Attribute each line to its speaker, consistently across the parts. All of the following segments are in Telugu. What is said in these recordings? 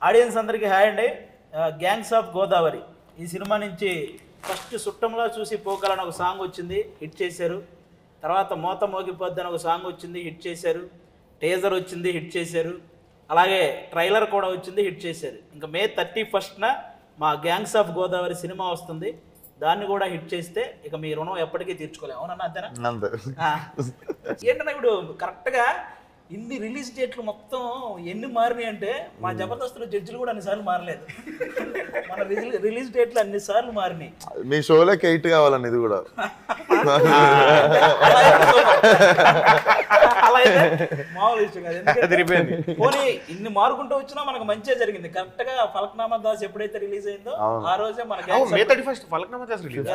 Speaker 1: ఆడియన్స్ అందరికీ హాయ్ అండి. గ్యాంగ్స్ ఆఫ్ గోదావరి ఈ సినిమా నుంచి ఫస్ట్ సుట్టంలో చూసి పోగలని ఒక సాంగ్ వచ్చింది, హిట్ చేశారు. తర్వాత మోత మోగిపోద్ది అని ఒక సాంగ్ వచ్చింది, హిట్ చేశారు. టేజర్ వచ్చింది, హిట్ చేశారు. అలాగే ట్రైలర్ కూడా వచ్చింది, హిట్ చేశారు. ఇంకా May 31న మా గ్యాంగ్స్ ఆఫ్ గోదావరి సినిమా వస్తుంది. దాన్ని కూడా హిట్ చేస్తే ఇక మీ రుణం ఎప్పటికీ తీర్చుకోలేము. అవునన్నా అంతేనా? ఏంటన్నా ఇప్పుడు కరెక్ట్గా ఇన్ని రిలీజ్ డేట్లు మొత్తం ఎన్ని మారినాయి అంటే మా జబర్దస్త్లో జడ్జిలు కూడా అన్నిసార్లు మారలేదు. మన రిలీజ్ డేట్లు అన్నిసార్లు మారినాయి.
Speaker 2: మీ షోలోకి 8 కావాలండి ఇది కూడా.
Speaker 1: అలా అయితే మామూలు ఇష్టం కాదు. ఎందుకంటే పోనీ ఇన్ని మారుకుంటూ వచ్చినా మనకు మంచిగా జరిగింది. కరెక్ట్ గా ఫలక్నామా దాస్ ఎప్పుడైతే రిలీజ్ అయిందో ఆ రోజే మన
Speaker 3: May 31st Falaknuma Das release.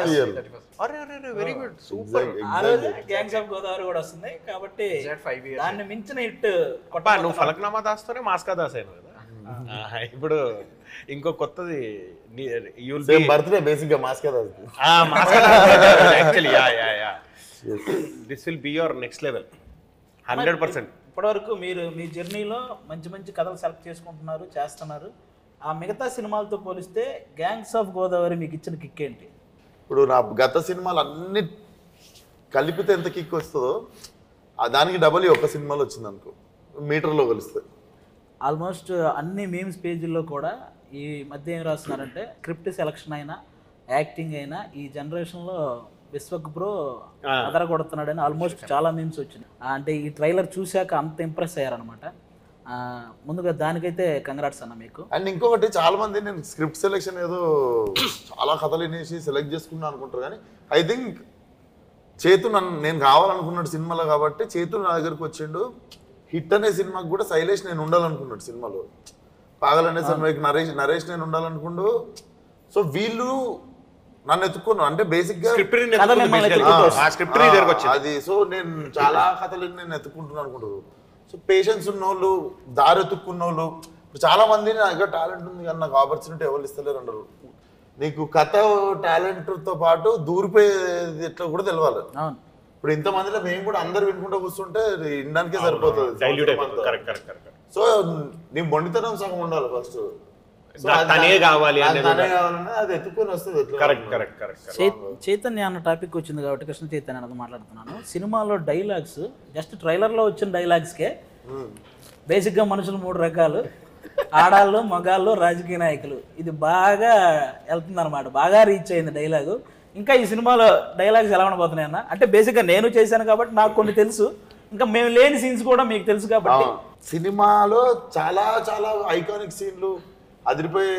Speaker 3: Very good, super.
Speaker 1: ఆ రోజే గ్యాంగ్స్ ఆఫ్ గోదావరి కూడా వస్తుంది. కాబట్టి దాన్ని మించిన హిట్
Speaker 3: నువ్వు ఫలక్నామా దాస్తోనే మాస్కా దాస్ అయినా కదా. ఇప్పుడు ఇంకో కొత్తది
Speaker 2: బర్త్డే బేసిక్ గా మాస్కా దాస్.
Speaker 3: Actually this will be your next level 100%.
Speaker 1: ఇప్పటివరకు మీరు మీ జర్నీలో మంచి మంచి కథలు సెలెక్ట్ చేసుకుంటున్నారు, చేస్తున్నారు. ఆ మిగతా సినిమాలతో పోలిస్తే గ్యాంగ్స్ ఆఫ్ గోదావరి మీకు ఇచ్చిన కిక్ ఏంటి?
Speaker 2: ఇప్పుడు నా గత సినిమాలు అన్ని కలిపితే ఎంత కిక్ వస్తుందో దానికి డబల్ ఒక సినిమాలో వచ్చింది అనుకో, మీటర్లో కలిస్తే.
Speaker 1: ఆల్మోస్ట్ అన్ని మీమ్స్ పేజీల్లో కూడా ఈ మధ్య ఏం రాస్తున్నారంటే స్క్రిప్ట్ సెలక్షన్ అయినా యాక్టింగ్ అయినా ఈ జనరేషన్లో విశ్వక్ బ్రో అదర కొడుతున్నాడని ఆల్మోస్ట్ చాలా మీమ్స్ వచ్చినాయి. అంటే ఈ ట్రైలర్ చూశాక అంత ఇంప్రెస్ అయ్యారనమాట. ముందుగా దానికైతే కంగ్రాట్స్ అన్న మీకు.
Speaker 2: అండ్ ఇంకొకటి చాలా మంది నేను స్క్రిప్ట్ సెలెక్షన్ ఏదో చాలా కథలు వినేసి సెలెక్ట్ చేసుకున్నాను అనుకుంటారు, కానీ ఐ థింక్ చేతు నేను కావాలనుకున్నాడు సినిమాలో కాబట్టి చేతు నా దగ్గరకు వచ్చిండు. హిట్ అనే సినిమాకి కూడా శైలేష్ నేను ఉండాలనుకున్నాడు సినిమాలో, పాగల్ అనే సినిమాకి నరేష్ నేను ఉండాలనుకుండు. సో వీళ్ళు నన్ను ఎత్తుకున్నాను అంటే బేసిక్ గా అది. సో నేను చాలా కథలు నేను ఎత్తుకుంటున్నాను అనుకుంటారు. సో పేషెన్స్ ఉన్నోళ్ళు, దారి ఎత్తుక్కున్నోళ్ళు. ఇప్పుడు చాలా మంది నా దగ్గర టాలెంట్ ఉంది కానీ నాకు ఆపర్చునిటీ ఎవరు ఇస్తలేరు అన్నారు. నీకు కథ టాలెంట్తో పాటు దూరిపోయేది ఎట్లా కూడా తెలవాలి. ఇప్పుడు ఇంతమందిలో మేము కూడా అందరు వినుకుంటూ కూర్చుంటే వినడానికే సరిపోతుంది. సో నీ మొండితనం సగం ఉండాలి ఫస్ట్.
Speaker 1: చైతన్య అన్న టాపిక్ వచ్చింది కాబట్టి కృష్ణ చైతన్య అన్నది మాట్లాడుతున్నాను. సినిమాలో డైలాగ్స్ జస్ట్ ట్రైలర్లో వచ్చిన డైలాగ్స్కే బేసిక్గా మనుషులు 3 రకాలు: ఆడాళ్ళు, మగాళ్ళు, రాజకీయ నాయకులు. ఇది బాగా వెళ్తుంది అనమాట, బాగా రీచ్ అయింది డైలాగు. ఇంకా ఈ సినిమాలో డైలాగ్స్ ఎలా ఉండబోతున్నాయి అన్న? అంటే బేసిక్గా నేను చేశాను కాబట్టి నాకు కొన్ని తెలుసు, ఇంకా మేము లేని సీన్స్ కూడా మీకు తెలుసు కాబట్టి.
Speaker 2: సినిమాలో చాలా చాలా ఐకానిక్ సీన్లు, అదిరిపోయే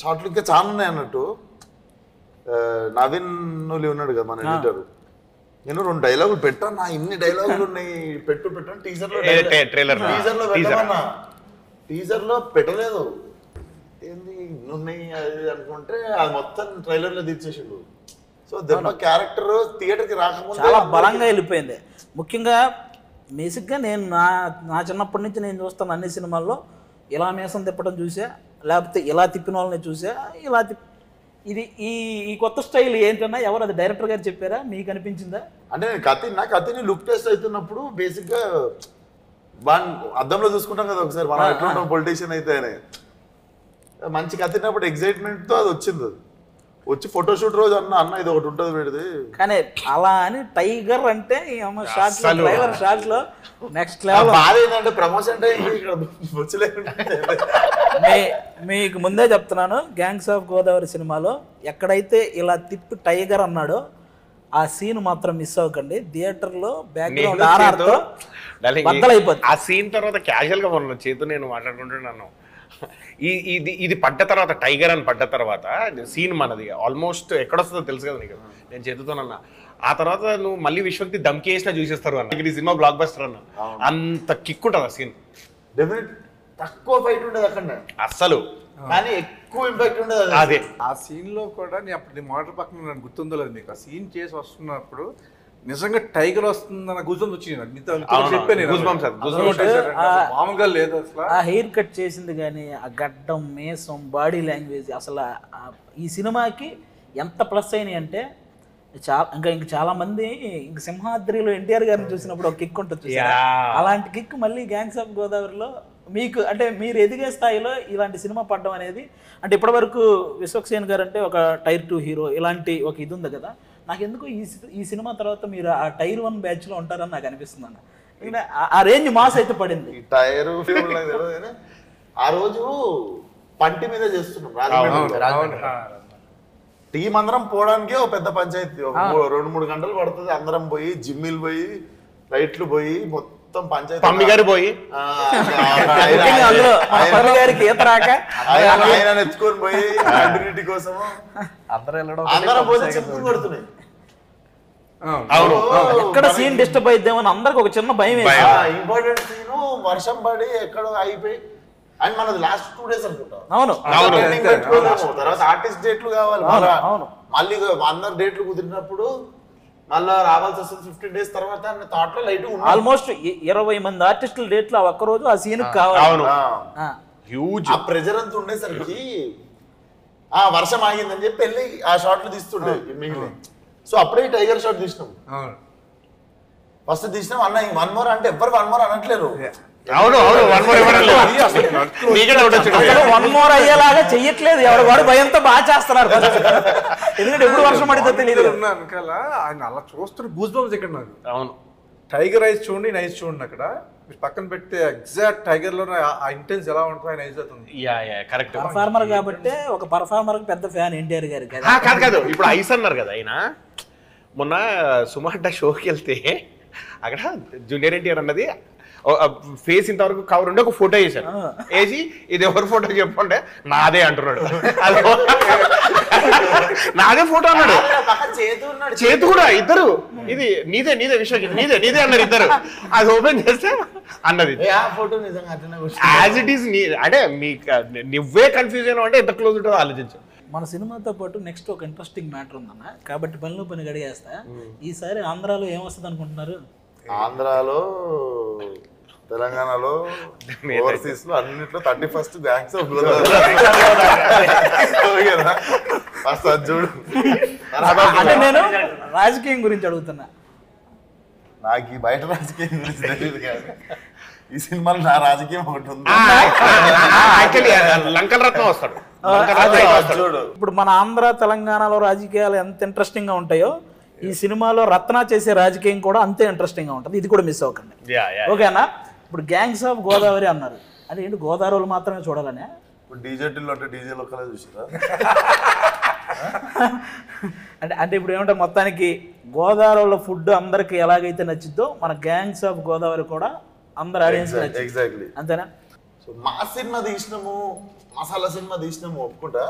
Speaker 2: షార్ట్లు ఇంకా చాలా ఉన్నాయి అన్నట్టు. నవీన్ నూలి ఉన్నాడు కదా మన ఎడిటర్, నేను 2 డైలాగులు పెట్టాను. నా ఇన్ని డైలాగులు ఉన్నాయి, పెట్టాను టీజర్లో పెట్టలేదు. ఏంది ఇన్ని ఉన్నాయి అది అనుకుంటే అది మొత్తం ట్రైలర్లో తీర్చేసిండు. సో దెబ్బ క్యారెక్టర్ థియేటర్కి రాకముందు
Speaker 1: చాలా బలంగా వెళ్ళిపోయింది. ముఖ్యంగా బేసిక్గా నేను నా చిన్నప్పటి నుంచి నేను చూస్తాను అన్ని సినిమాల్లో ఇలా మీసం తిప్పడం చూసా, లేకపోతే ఇలా తిప్పిన వాళ్ళని చూసా, ఇలా ఇది ఈ కొత్త స్టైల్ ఏంటన్నా ఎవరు అది డైరెక్టర్ గారు చెప్పారా, మీకు అనిపించిందా?
Speaker 2: అంటే నేను కథని లుక్ టెస్ట్ అవుతున్నప్పుడు బేసిక్గా అద్దంలో చూసుకుంటాం కదా ఒకసారి, మనం ఎట్లుంటాం పొలిటీషియన్ అయితే అని. మంచి కథినప్పుడు ఎగ్జైట్మెంట్తో అది వచ్చింది. వచ్చి ఫోటోషూట్ రోజు అన్న ఇది ఒకటి ఉంటుంది పెడితే, కానీ
Speaker 1: అలా అని టైగర్ అంటే షార్ట్ లో నెక్స్ట్ లెవెల్.
Speaker 2: బాధ ఏంటంటే ప్రమోషన్
Speaker 1: మీకు ముందే చెప్తున్నాను, గ్యాంగ్స్ ఆఫ్ గోదావరి సినిమాలో ఎక్కడైతే ఇలా తిప్పి టైగర్ అన్నాడో ఆ సీన్ మాత్రం మిస్ అవ్వకండి. థియేటర్లో బ్యాక్గ్రౌండ్ ఆర్ఆర్తో బద్దలైపోతుంది.
Speaker 3: ఆ సీన్ తర్వాత క్యాజువల్ గా మనం చేతు నేను మాట్లాడుకుంటున్నాను. ఇది పడ్డ తర్వాత, టైగర్ అని పడ్డ తర్వాత సీన్ మనది ఆల్మోస్ట్ ఎక్కడొస్తుందో తెలుసు కదా నీకు, నేను చేతుతోనన్నా. ఆ తర్వాత నువ్వు మళ్ళీ విశ్వక్తి దమ్కి వేసినా చూసేస్తారు అన్న. ఈ సినిమా బ్లాక్ బస్టర్ అన్న, అంత కిక్ ఉంటుంది ఆ సీన్.
Speaker 2: తక్కువ ఫైట్ ఉండదు అక్కడ
Speaker 3: అస్సలు,
Speaker 2: కానీ ఎక్కువ ఇంపాక్ట్ ఉండదు.
Speaker 3: అదే
Speaker 4: ఆ సీన్ లో కూడా నేను అప్పుడు మాటర్ పక్కన నాకు గుర్తుందో లేదు మీకు, ఆ సీన్ చేసి వస్తున్నప్పుడు నిజంగా టైగర్ వస్తుందన్న గుజం వచ్చింది. మామూలుగా లేదు అసలు.
Speaker 1: ఆ హెయిర్ కట్ చేసింది కానీ ఆ గడ్డం, మేసం, బాడీ లాంగ్వేజ్ అసలు ఈ సినిమాకి ఎంత ప్లస్ అయినాయి అంటే ఇంకా చాలా మంది ఇంక సింహాద్రిలో ఎన్టీఆర్ గారిని చూసినప్పుడు ఒక కిక్ ఉంటుంది, అలాంటి కిక్ మళ్ళీ గ్యాంగ్స్ ఆఫ్ గోదావరిలో మీకు అంటే మీరు ఎదిగే స్థాయిలో ఇలాంటి సినిమా పడడం అనేది అంటే ఇప్పటివరకు విశ్వక్సేన్ గారు అంటే ఒక టైర్ 2 హీరో ఇలాంటి ఒక ఇది ఉంది కదా, నాకు ఎందుకు ఈ సినిమా తర్వాత మీరు ఆ టైర్ 1 బ్యాచ్లో ఉంటారని నాకు అనిపిస్తుంది అన్న. ఎందుకంటే ఆ రేంజ్ మాస్ అయితే పడింది.
Speaker 2: ఈ టైర్ ఆ రోజు పంటి మీద చేస్తున్నాం రాజమండ్రి. టీం అందరం పోవడానికే ఒక పెద్ద పంచాయతీ, 2-3 గంటలు పడుతుంది. అందరం పోయి జిమ్మిలు పోయి రైట్లు పోయి మొత్తం పంచాయతీ
Speaker 3: పమ్మి గారు పోయి
Speaker 2: ఆయన ఎత్తుకొని పోయి కంటిన్యూటీ కోసం అందరం పోతే చెప్పులు కొడుతున్నాయి.
Speaker 1: ఎక్కడ సీన్ డిస్టర్బ్ అయిద్దామని అందరికి ఒక చిన్న భయం.
Speaker 2: ఇంపార్టెంట్ సీన్ వర్షం పడి ఎక్కడో అయిపోయి అండ్ మనది లాస్ట్ 2 days అనుకుంటా.
Speaker 1: అవును,
Speaker 2: తర్వాత ఆర్టిస్ట్ డేట్లు కావాలి. మళ్ళీ అందరు డేట్లు కుదిరినప్పుడు మళ్ళీ రావాల్సి వస్తుంది 15 days తర్వాత థాట్ లో లైట్
Speaker 1: ఆల్మోస్ట్ 20 మంది ఆర్టిస్టుల డేట్లు ఆ ఒక్కరోజు ఆ సీన్ కావాలి.
Speaker 2: ఆ ప్రెజర్ అంతా ఉండేసరికి వర్షం ఆగిందని చెప్పి వెళ్ళి ఆ షాట్లు తీస్తుండే మిగిలిన. సో అప్పుడే టైగర్ షాట్ తీసినాం. ఫస్ట్ తీసినాం అన్న 1 more అంటే ఎవ్వరు 1 more అనట్లేరు.
Speaker 3: అవును అవును 1 more
Speaker 1: అసలు 1 more అయ్యేలాగా చెయ్యట్లేదు. ఎవరు వాడు భయంతో బాగా చేస్తున్నారు. ఎందుకంటే ఎప్పుడు వర్షం పడితే తెలియదు.
Speaker 4: ఆయన అలా చూస్తున్న గూస్ బంప్స్ ఇక్కడ నాకు.
Speaker 3: అవును,
Speaker 4: టైగర్ ఐస్ చూడండి, నైస్ చూడండి. అక్కడ పక్కన పెడితే ఎగ్జాక్ట్ టైగర్ లో ఆ ఇంటెన్స్ ఎలా ఉంటుందో ఆయన నైస్ అవుతుంది.
Speaker 3: కరెక్ట్.
Speaker 1: పర్ఫార్మర్ కాబట్టి ఒక పర్ఫార్మర్ పెద్ద ఫ్యాన్ ఎన్టీఆర్ గారి.
Speaker 3: కాదు ఇప్పుడు ఐస్ అన్నారు కదా ఆయన. మొన్న సుమార్ట షోకి వెళ్తే అక్కడ జూనియర్ ఎన్టీఆర్ అన్నది ఫేస్ ఇంతవరకు కవర్ ఉండి ఒక ఫోటో వేసాను. వేసి ఇది ఎవరి ఫోటో చెప్పంటే నాదే అంటున్నాడు. నాదే ఫోటో అన్నాడు. చేతు కూడా ఇద్దరు ఇది నీదే నీదే విశ్వకి నీదే నీదే అన్నారు ఇద్దరు. అది ఓపెన్ చేస్తే అన్నది యాజ్ ఇట్ ఈస్. అంటే నువ్వే కన్ఫ్యూజ్ అయినా అంటే ఎంత క్లోజ్ ఉంటుందో ఆలోచించు.
Speaker 1: మన సినిమాతో పాటు నెక్స్ట్ ఒక ఇంట్రెస్టింగ్ మ్యాటర్ ఉందన్న, కాబట్టి పనిలో పని గడిగేస్తా. ఈసారి ఆంధ్రాలో ఏమొస్తుంది అనుకుంటున్నారు?
Speaker 2: ఆంధ్రాలో, తెలంగాణలో, ఓవర్సీస్ లో అన్నిట్లో 31st గ్యాంగ్స్ ఆఫ్ చూడు.
Speaker 1: అంటే నేను రాజకీయం గురించి అడుగుతున్నా.
Speaker 2: నాకు ఈ బయట రాజకీయం గురించి తెలియదు కానీ ఈ సినిమాలో నా రాజకీయం ఒకటి ఉంది.
Speaker 3: లంకల రత్నం వస్తాడు.
Speaker 1: ఇప్పుడు మన ఆంధ్ర తెలంగాణలో రాజకీయాలు ఎంత ఇంట్రెస్టింగ్ గా ఉంటాయో ఈ సినిమాలో రత్న చేసే రాజకీయం కూడా అంతే ఇంట్రెస్టింగ్ గా ఉంటుంది. ఇది కూడా మిస్ అవ్వకండి, ఓకేనా? ఇప్పుడు గ్యాంగ్స్ ఆఫ్ గోదావరి అన్నారు, అంటే ఏంటి గోదావరిలో మాత్రమే చూడాలనే?
Speaker 2: ఇప్పుడు డీజేటీలో అంటే డీజేలో ఒక్కలే చూసారా?
Speaker 1: అంటే ఇప్పుడు ఏమంటే మొత్తానికి గోదావరిలో ఫుడ్ అందరికి ఎలాగైతే నచ్చిద్దో మన గ్యాంగ్స్ ఆఫ్ గోదావరి కూడా అందరు ఆడియన్స్
Speaker 2: ఎగ్జాక్ట్లీ
Speaker 1: అంతేనా?
Speaker 2: సో మా సినిమా తీసినాము, మసాలా సినిమా తీసినాము ఒప్పుకుంటా,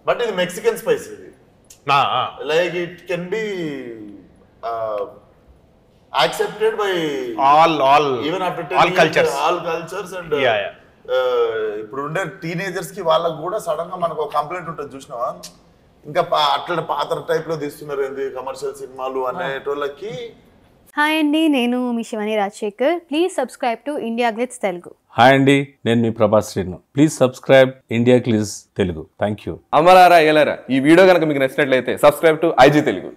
Speaker 2: బట్ ఇది మెక్సికన్ స్పైస్. ఇది like it can be accepted by
Speaker 3: all
Speaker 2: even after
Speaker 3: all cultures
Speaker 2: and ఇప్పుడు ఉండే టీనేజర్స్ కి వాళ్ళకి కూడా సడన్ గా మనకు ఒక కంప్లైంట్ ఉంటుంది చూసినావా, ఇంకా అట్లా పాత టైప్ లో తీస్తున్నారు ఏంది కమర్షియల్ సినిమాలు అనేటోళ్ళకి.
Speaker 5: హాయ్ అండి, నేను మీ Shivani Rajasekhar. Please subscribe to India Glitz Telugu.
Speaker 6: Hi అండి, నేను మీ Prabhas Sreenu. Please subscribe India Glitz Telugu. Thank you.
Speaker 7: అమలారా ఎలారా, ఈ వీడియో కనుక మీకు నచ్చినట్లయితే సబ్స్క్రైబ్ టు IG తెలుగు.